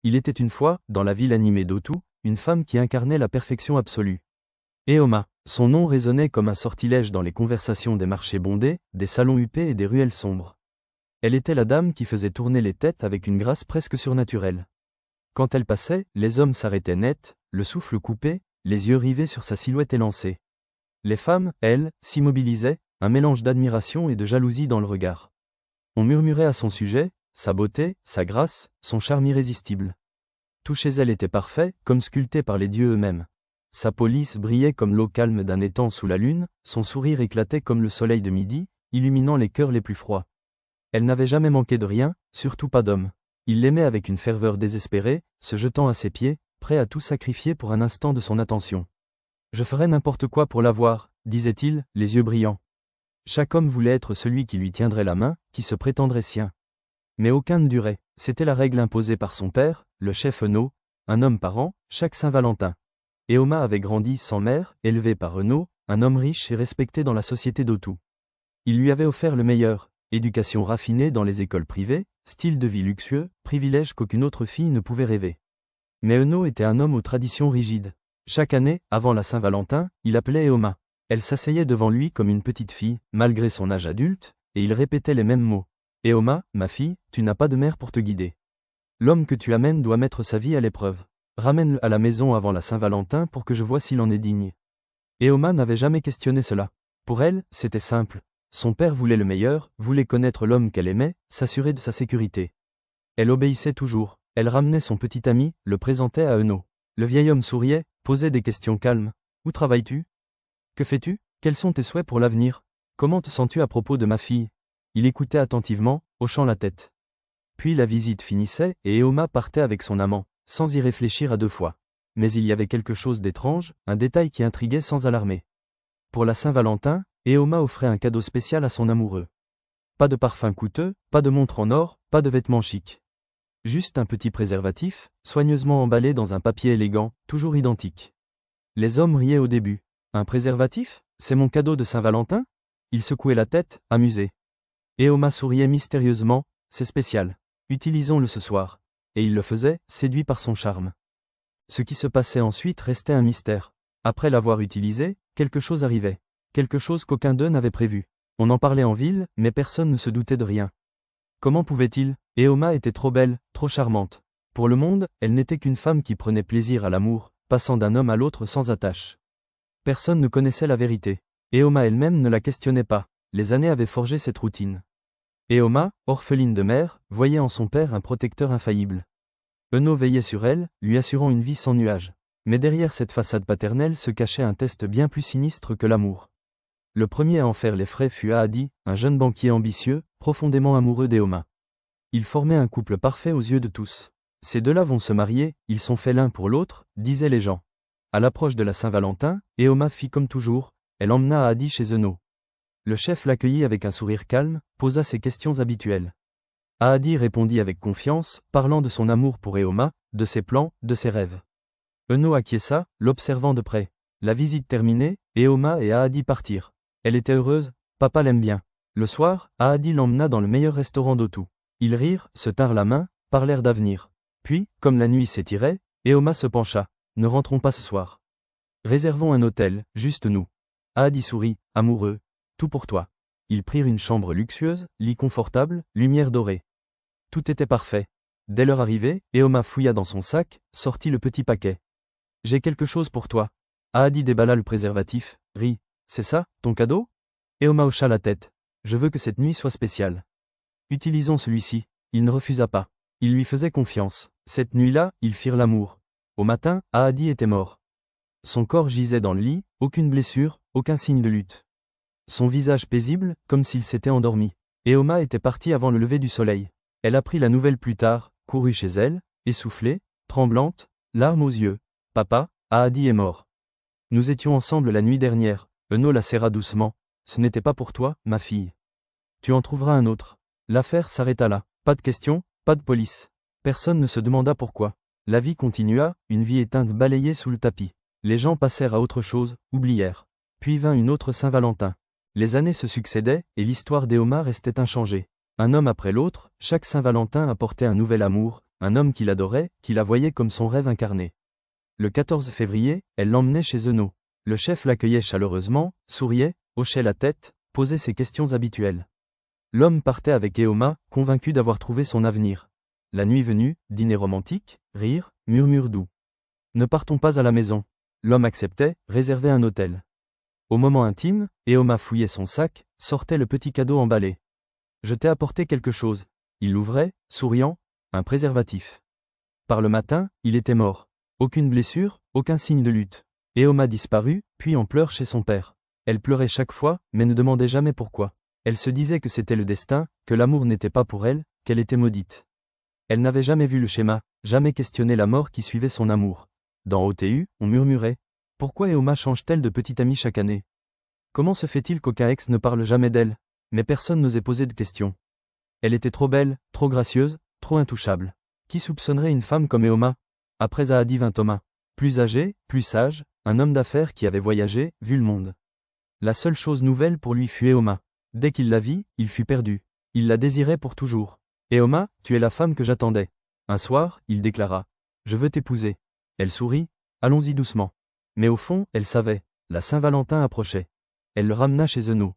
Il était une fois, dans la ville animée d'Otu, une femme qui incarnait la perfection absolue. Eoma. Son nom résonnait comme un sortilège dans les conversations des marchés bondés, des salons huppés et des ruelles sombres. Elle était la dame qui faisait tourner les têtes avec une grâce presque surnaturelle. Quand elle passait, les hommes s'arrêtaient net, le souffle coupé, les yeux rivés sur sa silhouette élancée. Les femmes, elles, s'immobilisaient, un mélange d'admiration et de jalousie dans le regard. On murmurait à son sujet, sa beauté, sa grâce, son charme irrésistible. Tout chez elle était parfait, comme sculpté par les dieux eux-mêmes. Sa peau lisse brillait comme l'eau calme d'un étang sous la lune, son sourire éclatait comme le soleil de midi, illuminant les cœurs les plus froids. Elle n'avait jamais manqué de rien, surtout pas d'homme. Il l'aimait avec une ferveur désespérée, se jetant à ses pieds, prêt à tout sacrifier pour un instant de son attention. « Je ferais n'importe quoi pour l'avoir », disait-il, les yeux brillants. Chaque homme voulait être celui qui lui tiendrait la main, qui se prétendrait sien. Mais aucun ne durait, c'était la règle imposée par son père, le chef Eno, un homme par an, chaque Saint-Valentin. Eoma avait grandi sans mère, élevé par Eno, un homme riche et respecté dans la société d'Otu. Il lui avait offert le meilleur, éducation raffinée dans les écoles privées, style de vie luxueux, privilège qu'aucune autre fille ne pouvait rêver. Mais Eno était un homme aux traditions rigides. Chaque année, avant la Saint-Valentin, il appelait Eoma. Elle s'asseyait devant lui comme une petite fille, malgré son âge adulte, et il répétait les mêmes mots. « Eoma, ma fille, tu n'as pas de mère pour te guider. L'homme que tu amènes doit mettre sa vie à l'épreuve. Ramène-le à la maison avant la Saint-Valentin pour que je vois s'il en est digne. » Eoma n'avait jamais questionné cela. Pour elle, c'était simple. Son père voulait le meilleur, voulait connaître l'homme qu'elle aimait, s'assurer de sa sécurité. Elle obéissait toujours. Elle ramenait son petit ami, le présentait à Eno. Le vieil homme souriait, posait des questions calmes. « Où travailles-tu ? Que fais-tu ? Quels sont tes souhaits pour l'avenir ? Comment te sens-tu à propos de ma fille ?» Il écoutait attentivement, hochant la tête. Puis la visite finissait et Eoma partait avec son amant, sans y réfléchir à deux fois. Mais il y avait quelque chose d'étrange, un détail qui intriguait sans alarmer. Pour la Saint-Valentin, Eoma offrait un cadeau spécial à son amoureux. Pas de parfum coûteux, pas de montre en or, pas de vêtements chics. Juste un petit préservatif, soigneusement emballé dans un papier élégant, toujours identique. Les hommes riaient au début. « Un préservatif ? C'est mon cadeau de Saint-Valentin ?» Il secouait la tête, amusé. Eoma souriait mystérieusement, « C'est spécial. Utilisons-le ce soir. » Et il le faisait, séduit par son charme. Ce qui se passait ensuite restait un mystère. Après l'avoir utilisé, quelque chose arrivait. Quelque chose qu'aucun d'eux n'avait prévu. On en parlait en ville, mais personne ne se doutait de rien. Comment pouvait-il ? Eoma était trop belle, trop charmante. Pour le monde, elle n'était qu'une femme qui prenait plaisir à l'amour, passant d'un homme à l'autre sans attache. Personne ne connaissait la vérité. Eoma elle-même ne la questionnait pas. Les années avaient forgé cette routine. Eoma, orpheline de mère, voyait en son père un protecteur infaillible. Eno veillait sur elle, lui assurant une vie sans nuages. Mais derrière cette façade paternelle se cachait un test bien plus sinistre que l'amour. Le premier à en faire les frais fut Aadi, un jeune banquier ambitieux, profondément amoureux d'Eoma. Ils formaient un couple parfait aux yeux de tous. Ces deux-là vont se marier, ils sont faits l'un pour l'autre, disaient les gens. À l'approche de la Saint-Valentin, Eoma fit comme toujours, elle emmena Aadi chez Eno. Le chef l'accueillit avec un sourire calme, posa ses questions habituelles. Aadi répondit avec confiance, parlant de son amour pour Eoma, de ses plans, de ses rêves. Eno acquiesça, l'observant de près. La visite terminée, Eoma et Aadi partirent. Elle était heureuse, papa l'aime bien. Le soir, Aadi l'emmena dans le meilleur restaurant d'Otu. Ils rirent, se tinrent la main, parlèrent d'avenir. Puis, comme la nuit s'étirait, Eoma se pencha. Ne rentrons pas ce soir. Réservons un hôtel, juste nous. Aadi sourit, amoureux. Tout pour toi. Ils prirent une chambre luxueuse, lit confortable, lumière dorée. Tout était parfait. Dès leur arrivée, Eoma fouilla dans son sac, sortit le petit paquet. « J'ai quelque chose pour toi. » Aadi déballa le préservatif, rit. « C'est ça, ton cadeau ?» Eoma hocha la tête. « Je veux que cette nuit soit spéciale. Utilisons celui-ci. » Il ne refusa pas. Il lui faisait confiance. Cette nuit-là, ils firent l'amour. Au matin, Aadi était mort. Son corps gisait dans le lit, aucune blessure, aucun signe de lutte. Son visage paisible, comme s'il s'était endormi. Eoma était partie avant le lever du soleil. Elle apprit la nouvelle plus tard, courut chez elle, essoufflée, tremblante, larmes aux yeux. « Papa, Aadi est mort. Nous étions ensemble la nuit dernière. » Eno la serra doucement. « Ce n'était pas pour toi, ma fille. Tu en trouveras un autre. » L'affaire s'arrêta là. Pas de questions, pas de police. Personne ne se demanda pourquoi. La vie continua, une vie éteinte balayée sous le tapis. Les gens passèrent à autre chose, oublièrent. Puis vint une autre Saint-Valentin. Les années se succédaient, et l'histoire d'Eoma restait inchangée. Un homme après l'autre, chaque Saint-Valentin apportait un nouvel amour, un homme qui l'adorait, qui la voyait comme son rêve incarné. Le 14 février, elle l'emmenait chez Eno. Le chef l'accueillait chaleureusement, souriait, hochait la tête, posait ses questions habituelles. L'homme partait avec Eoma, convaincu d'avoir trouvé son avenir. La nuit venue, dîner romantique, rire, murmure doux. Ne partons pas à la maison. L'homme acceptait, réservait un hôtel. Au moment intime, Eoma fouillait son sac, sortait le petit cadeau emballé. Je t'ai apporté quelque chose. Il l'ouvrait, souriant, un préservatif. Par le matin, il était mort. Aucune blessure, aucun signe de lutte. Eoma disparut, puis en pleurs chez son père. Elle pleurait chaque fois, mais ne demandait jamais pourquoi. Elle se disait que c'était le destin, que l'amour n'était pas pour elle, qu'elle était maudite. Elle n'avait jamais vu le schéma, jamais questionné la mort qui suivait son amour. Dans OTU, on murmurait. Pourquoi Eoma change-t-elle de petite amie chaque année? Comment se fait-il qu'aucun ex ne parle jamais d'elle? Mais personne n'osait poser de questions. Elle était trop belle, trop gracieuse, trop intouchable. Qui soupçonnerait une femme comme Eoma? Après Ahadi vint Thomas. Plus âgé, plus sage, un homme d'affaires qui avait voyagé, vu le monde. La seule chose nouvelle pour lui fut Eoma. Dès qu'il la vit, il fut perdu. Il la désirait pour toujours. Eoma, tu es la femme que j'attendais. Un soir, il déclara. Je veux t'épouser. Elle sourit. Allons-y doucement. Mais au fond, elle savait. La Saint-Valentin approchait. Elle le ramena chez Eno.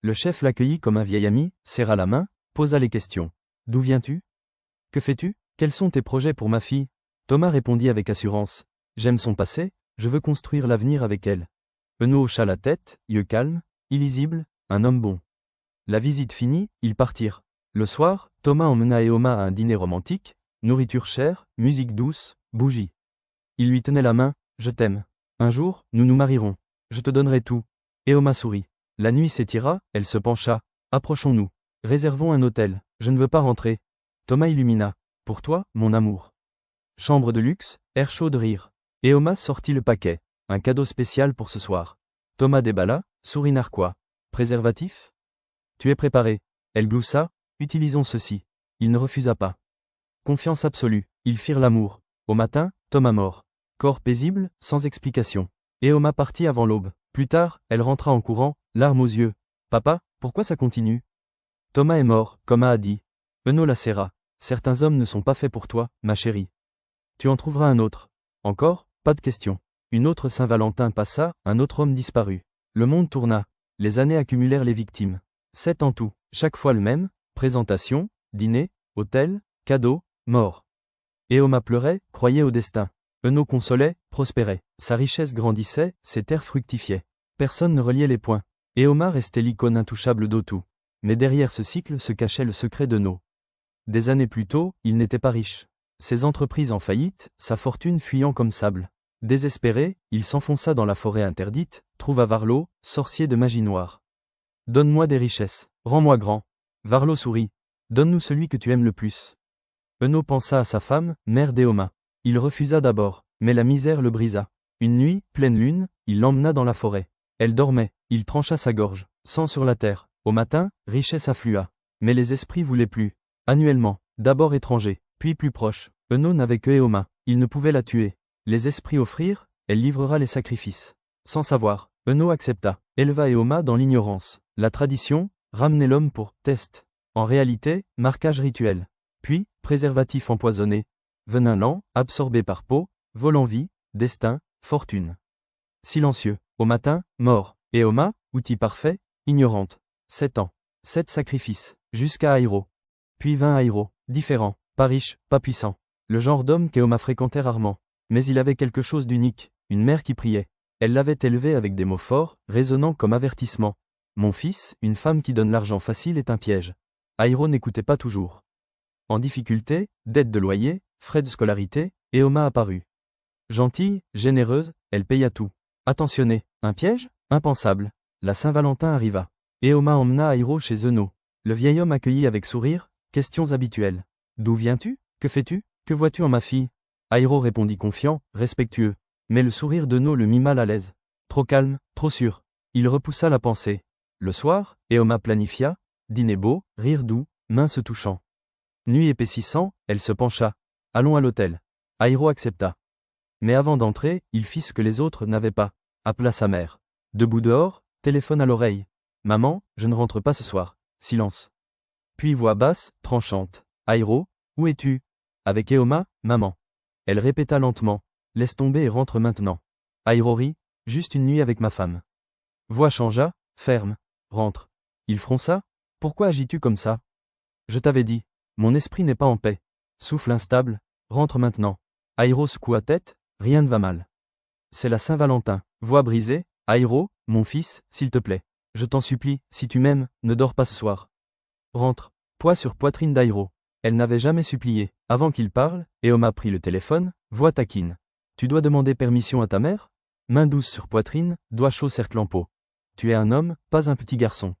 Le chef l'accueillit comme un vieil ami, serra la main, posa les questions. D'où viens-tu? Que fais-tu? Quels sont tes projets pour ma fille? Thomas répondit avec assurance. J'aime son passé, je veux construire l'avenir avec elle. Eno hocha la tête, yeux calmes, illisible, un homme bon. La visite finie, ils partirent. Le soir, Thomas emmena Eoma à un dîner romantique, nourriture chère, musique douce, bougies. Il lui tenait la main, je t'aime. Un jour, nous nous marierons. Je te donnerai tout. Eoma sourit. La nuit s'étira, elle se pencha. Approchons-nous. Réservons un hôtel. Je ne veux pas rentrer. Thomas illumina. Pour toi, mon amour. Chambre de luxe, air chaud de rire. Eoma sortit le paquet. Un cadeau spécial pour ce soir. Thomas déballa, sourit narquois. Préservatif? Tu es préparé. Elle gloussa. Utilisons ceci. Il ne refusa pas. Confiance absolue. Ils firent l'amour. Au matin, Thomas mort. Corps paisible, sans explication. Eoma partit avant l'aube. Plus tard, elle rentra en courant, larmes aux yeux. Papa, pourquoi ça continue? Thomas est mort, comme a dit. Eno la serra. Certains hommes ne sont pas faits pour toi, ma chérie. Tu en trouveras un autre. Encore, pas de question. Une autre Saint-Valentin passa, un autre homme disparut. Le monde tourna. Les années accumulèrent les victimes. 7 en tout, chaque fois le même, présentation, dîner, hôtel, cadeau, mort. Eoma pleurait, croyait au destin. Eno consolait, prospérait. Sa richesse grandissait, ses terres fructifiaient. Personne ne reliait les points. Eoma restait l'icône intouchable d'Otu. Mais derrière ce cycle se cachait le secret d'Eno. Des années plus tôt, il n'était pas riche. Ses entreprises en faillite, sa fortune fuyant comme sable. Désespéré, il s'enfonça dans la forêt interdite, trouva Varlo, sorcier de magie noire. Donne-moi des richesses, rends-moi grand. Varlo sourit. Donne-nous celui que tu aimes le plus. Eno pensa à sa femme, mère d'Eoma. Il refusa d'abord, mais la misère le brisa. Une nuit, pleine lune, il l'emmena dans la forêt. Elle dormait, il trancha sa gorge, sang sur la terre. Au matin, richesse afflua. Mais les esprits voulaient plus. Annuellement, d'abord étrangers, puis plus proches. Eno n'avait que Eoma, il ne pouvait la tuer. Les esprits offrirent, elle livrera les sacrifices. Sans savoir, Eno accepta, éleva Eoma dans l'ignorance. La tradition, ramener l'homme pour test. En réalité, marquage rituel. Puis, préservatif empoisonné. Venin lent, absorbé par peau, vol en vie, destin, fortune. Silencieux, au matin, mort. Eoma, outil parfait, ignorante. 7 ans. 7 sacrifices, jusqu'à Airo. Puis 20 Airo, différents, pas riches, pas puissants. Le genre d'homme qu'Eoma fréquentait rarement. Mais il avait quelque chose d'unique, une mère qui priait. Elle l'avait élevé avec des mots forts, résonnants comme avertissement. Mon fils, une femme qui donne l'argent facile est un piège. Airo n'écoutait pas toujours. En difficulté, dette de loyer, frais de scolarité, Eoma apparut. Gentille, généreuse, elle paya tout. Attentionnée, un piège? Impensable. La Saint-Valentin arriva. Eoma emmena Airo chez Eno. Le vieil homme accueillit avec sourire, questions habituelles. D'où viens-tu? Que fais-tu? Que vois-tu en ma fille? Airo répondit confiant, respectueux. Mais le sourire d'Eno le mit mal à l'aise. Trop calme, trop sûr. Il repoussa la pensée. Le soir, Eoma planifia, dîner beau, rire doux, mains se touchant. Nuit épaississant, elle se pencha. Allons à l'hôtel. Airo accepta. Mais avant d'entrer, il fit ce que les autres n'avaient pas. Appela sa mère. Debout dehors, téléphone à l'oreille. Maman, je ne rentre pas ce soir. Silence. Puis voix basse, tranchante. Airo, où es-tu? Avec Eoma, maman. Elle répéta lentement. Laisse tomber et rentre maintenant. Airori, juste une nuit avec ma femme. Voix changea, ferme. Rentre. Il fronça. Pourquoi agis-tu comme ça? Je t'avais dit. Mon esprit n'est pas en paix. Souffle instable. Rentre maintenant. Airo secoua tête. Rien ne va mal. C'est la Saint-Valentin. Voix brisée. Airo, mon fils, s'il te plaît. Je t'en supplie, si tu m'aimes, ne dors pas ce soir. Rentre. Poids sur poitrine d'Airo. Elle n'avait jamais supplié. Avant qu'il parle, Eoma prit le téléphone, voix taquine. Tu dois demander permission à ta mère? Main douce sur poitrine, doigt chaud cerclant peau. Tu es un homme, pas un petit garçon.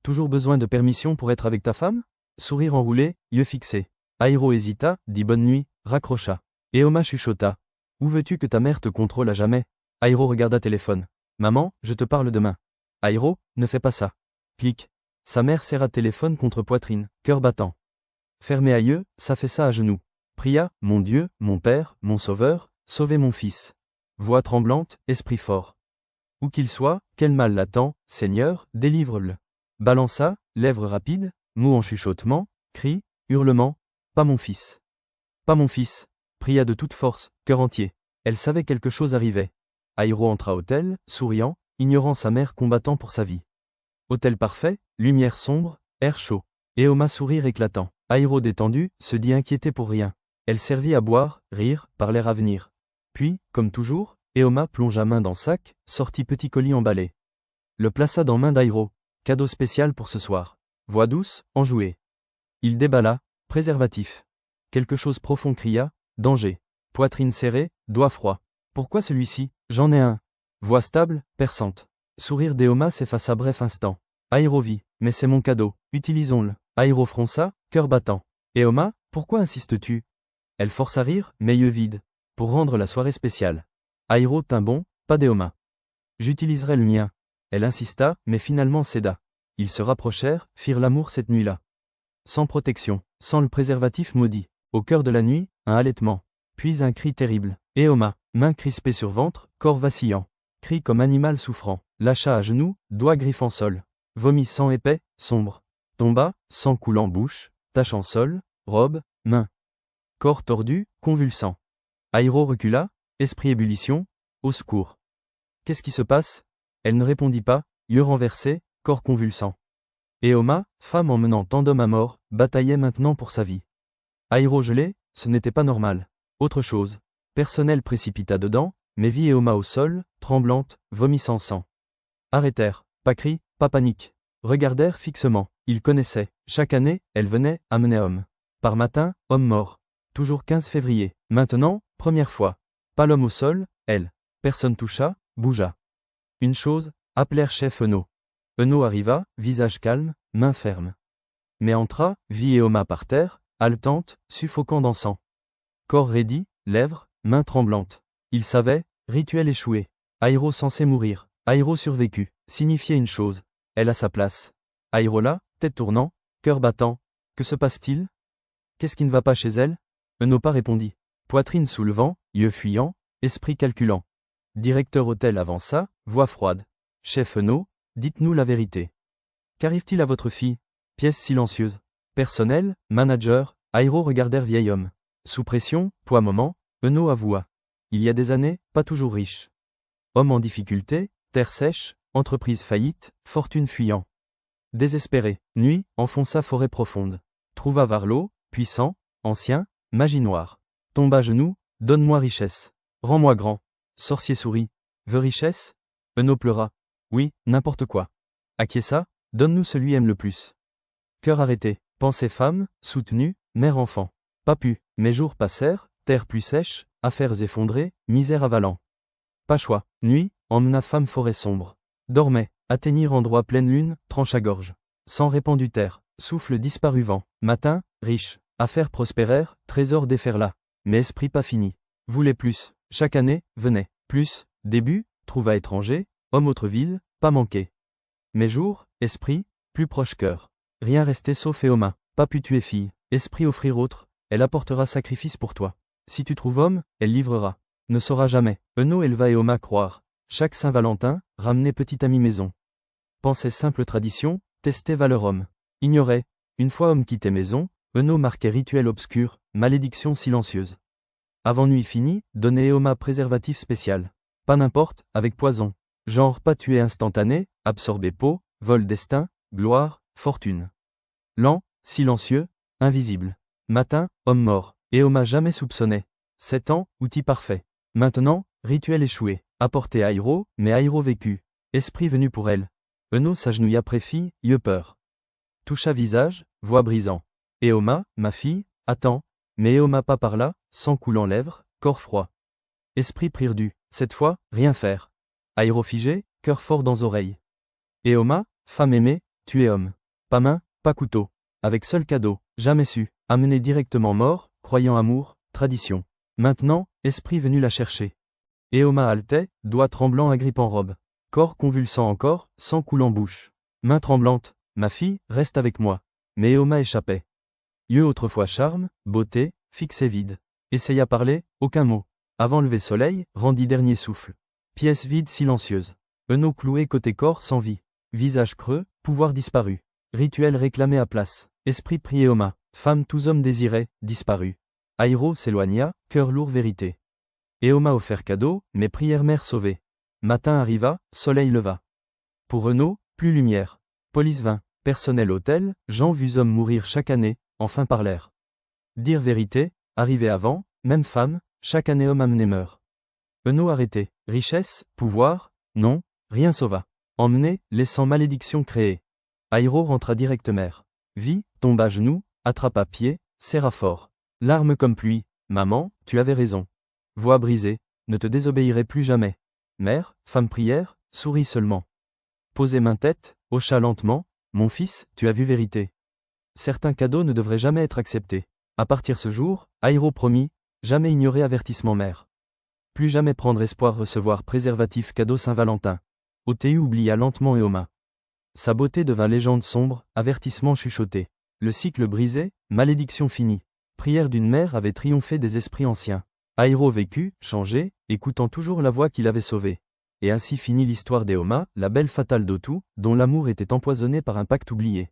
Toujours besoin de permission pour être avec ta femme? Sourire enroulé, yeux fixés. Airo hésita, dit bonne nuit, raccrocha. Eoma chuchota. Où veux-tu que ta mère te contrôle à jamais? Airo regarda téléphone. Maman, je te parle demain. Airo, ne fais pas ça. Clic. Sa mère serra téléphone contre poitrine, cœur battant. Fermé à yeux, ça fait ça à genoux. Pria, mon Dieu, mon Père, mon Sauveur, sauvez mon fils. Voix tremblante, esprit fort. Où qu'il soit, quel mal l'attend, Seigneur, délivre-le. Balança, lèvres rapides, mots en chuchotement, cris, hurlements, pas mon fils. Pas mon fils. Pria de toute force, cœur entier. Elle savait quelque chose arrivait. Airo entra hôtel, souriant, ignorant sa mère combattant pour sa vie. Hôtel parfait, lumière sombre, air chaud. Eoma sourire éclatant. Airo détendu, se dit inquiété pour rien. Elle servit à boire, rire, parler à venir. Puis, comme toujours, Eoma plongea main dans sac, sortit petit colis emballé. Le plaça dans main d'Airo. Cadeau spécial pour ce soir. Voix douce, enjouée. Il déballa, préservatif. Quelque chose profond cria, danger. Poitrine serrée, doigt froid. Pourquoi celui-ci? J'en ai un. Voix stable, perçante. Sourire d'Eoma s'effaça bref instant. Airo vit, mais c'est mon cadeau, utilisons-le. Airo fronça, cœur battant. Eoma, pourquoi insistes-tu? Elle force à rire, mais yeux vides. Pour rendre la soirée spéciale. Airo tint bon, pas d'Eoma. J'utiliserai le mien. Elle insista, mais finalement céda. Ils se rapprochèrent, firent l'amour cette nuit-là. Sans protection, sans le préservatif maudit. Au cœur de la nuit, un halètement. Puis un cri terrible. Eoma, main crispée sur ventre, corps vacillant. Cri comme animal souffrant. Lâcha à genoux, doigts griffant sol. Vomit sang épais, sombre. Tomba, sang coulant bouche, tachant sol, robe, main. Corps tordu, convulsant. Airo recula, esprit ébullition, au secours. Qu'est-ce qui se passe? Elle ne répondit pas, yeux renversés, corps convulsant. Eoma, femme emmenant tant d'hommes à mort, bataillait maintenant pour sa vie. Airo gelé, ce n'était pas normal. Autre chose. Personnel précipita dedans, mais vit Eoma au sol, tremblante, vomissant sang. Arrêtèrent, pas cri, pas panique. Regardèrent fixement. Ils connaissaient. Chaque année, elle venait, amenait homme. Par matin, homme mort. Toujours 15 février. Maintenant, première fois. Pas l'homme au sol, elle. Personne toucha, bougea. Une chose, appelèrent chef Eno. Eno arriva, visage calme, main ferme. Mais entra, vit Eoma par terre, haletante, suffocant dans sang. Corps raidi, lèvres, mains tremblantes. Il savait, rituel échoué. Airo censé mourir. Airo survécu. Signifiait une chose. Elle a sa place. Airo là, tête tournant, cœur battant. Que se passe-t-il? Qu'est-ce qui ne va pas chez elle? Eno pas répondit. Poitrine soulevant, yeux fuyants, esprit calculant. Directeur hôtel avança, voix froide. Chef Eno, dites-nous la vérité. Qu'arrive-t-il à votre fille? Pièce silencieuse. Personnel, manager, Airo regardèrent vieil homme. Sous pression, poids moment, Eno avoua. Il y a des années, pas toujours riche. Homme en difficulté, terre sèche, entreprise faillite, fortune fuyant. Désespéré, nuit, enfonça forêt profonde. Trouva Varlot, puissant, ancien, magie noire. Tomba à genoux, donne-moi richesse. Rends-moi grand. Sorcier sourit. Veux richesse? Eno pleura. Oui, n'importe quoi. Acquiesça, donne-nous celui aime le plus. Cœur arrêté, pensée femme, soutenue, mère-enfant. Pas pu, mes jours passèrent, terre plus sèche, affaires effondrées, misère avalant. Pas choix, nuit, emmena femme forêt sombre. Dormait, atteignir endroit pleine lune, tranche à gorge. Sang répandu terre, souffle disparu vent. Matin, riche, affaires prospérèrent, trésor déferla. Mais esprit pas fini. Voulait plus, chaque année, venait. Plus, début, trouva étranger, homme autre ville, pas manqué. Mes jours, esprit, plus proche cœur. Rien resté sauf Eoma, pas pu tuer fille. Esprit offrir autre, elle apportera sacrifice pour toi. Si tu trouves homme, elle livrera. Ne saura jamais. Eno éleva Eoma croire. Chaque Saint-Valentin, ramener petit ami maison. Pensait simple tradition, testait valeur homme. Ignorait. Une fois homme quittait maison, Eno marquait rituel obscur, malédiction silencieuse. Avant nuit finie, donnez Éoma préservatif spécial. Pas n'importe, avec poison. Genre pas tuer instantané, absorber peau, vol destin, gloire, fortune. Lent, silencieux, invisible. Matin, homme mort. Éoma jamais soupçonné. 7 ans, outil parfait. Maintenant, rituel échoué. Apporté à Aïro, mais Aïro vécu. Esprit venu pour elle. Eno s'agenouille après fille, yeux peur. Toucha visage, voix brisant. Éoma, ma fille, attends. Mais Éoma pas par là, sang coulant lèvres, corps froid. Esprit perdu, cette fois, rien faire. Aïro figé, cœur fort dans oreille. Éoma, femme aimée, tu es homme. Pas main, pas couteau. Avec seul cadeau, jamais su, amené directement mort, croyant amour, tradition. Maintenant, esprit venu la chercher. Éoma haletait, doigts tremblants agrippant robe. Corps convulsant encore, sang coulant bouche. Main tremblante, ma fille, reste avec moi. Mais Éoma échappait. Yeux autrefois charme, beauté, fixé vide. Essaya parler, aucun mot. Avant lever soleil, rendit dernier souffle. Pièce vide silencieuse. Eno cloué côté corps sans vie. Visage creux, pouvoir disparu. Rituel réclamé à place. Esprit pris Éoma. Femme tous hommes désirés, disparu. Aïro s'éloigna, cœur lourd vérité. Éoma offert cadeau, mais prière mère sauvée. Matin arriva, soleil leva. Pour Eno, plus lumière. Police vint. Personnel hôtel, gens vus hommes mourir chaque année, enfin parlèrent. Dire vérité, arriver avant, même femme, chaque année homme amené meurt. Eno arrêté, richesse, pouvoir, non, rien sauva. Emmené, laissant malédiction créée. Aïro rentra direct mère. Vie, tomba à genoux, attrapa pied, serra fort. Larmes comme pluie, maman, tu avais raison. Voix brisée, ne te désobéirai plus jamais. Mère, femme prière, sourit seulement. Posez main tête, hocha lentement, mon fils, tu as vu vérité. Certains cadeaux ne devraient jamais être acceptés. À partir ce jour, Aïro promit, jamais ignorer avertissement mère. Plus jamais prendre espoir recevoir préservatif cadeau Saint-Valentin. Otéu oublia lentement Éoma. Sa beauté devint légende sombre, avertissement chuchoté. Le cycle brisé, malédiction finie. Prière d'une mère avait triomphé des esprits anciens. Aïro vécut, changé, écoutant toujours la voix qui l'avait sauvé. Et ainsi finit l'histoire d'Éoma, la belle fatale d'Otu, dont l'amour était empoisonné par un pacte oublié.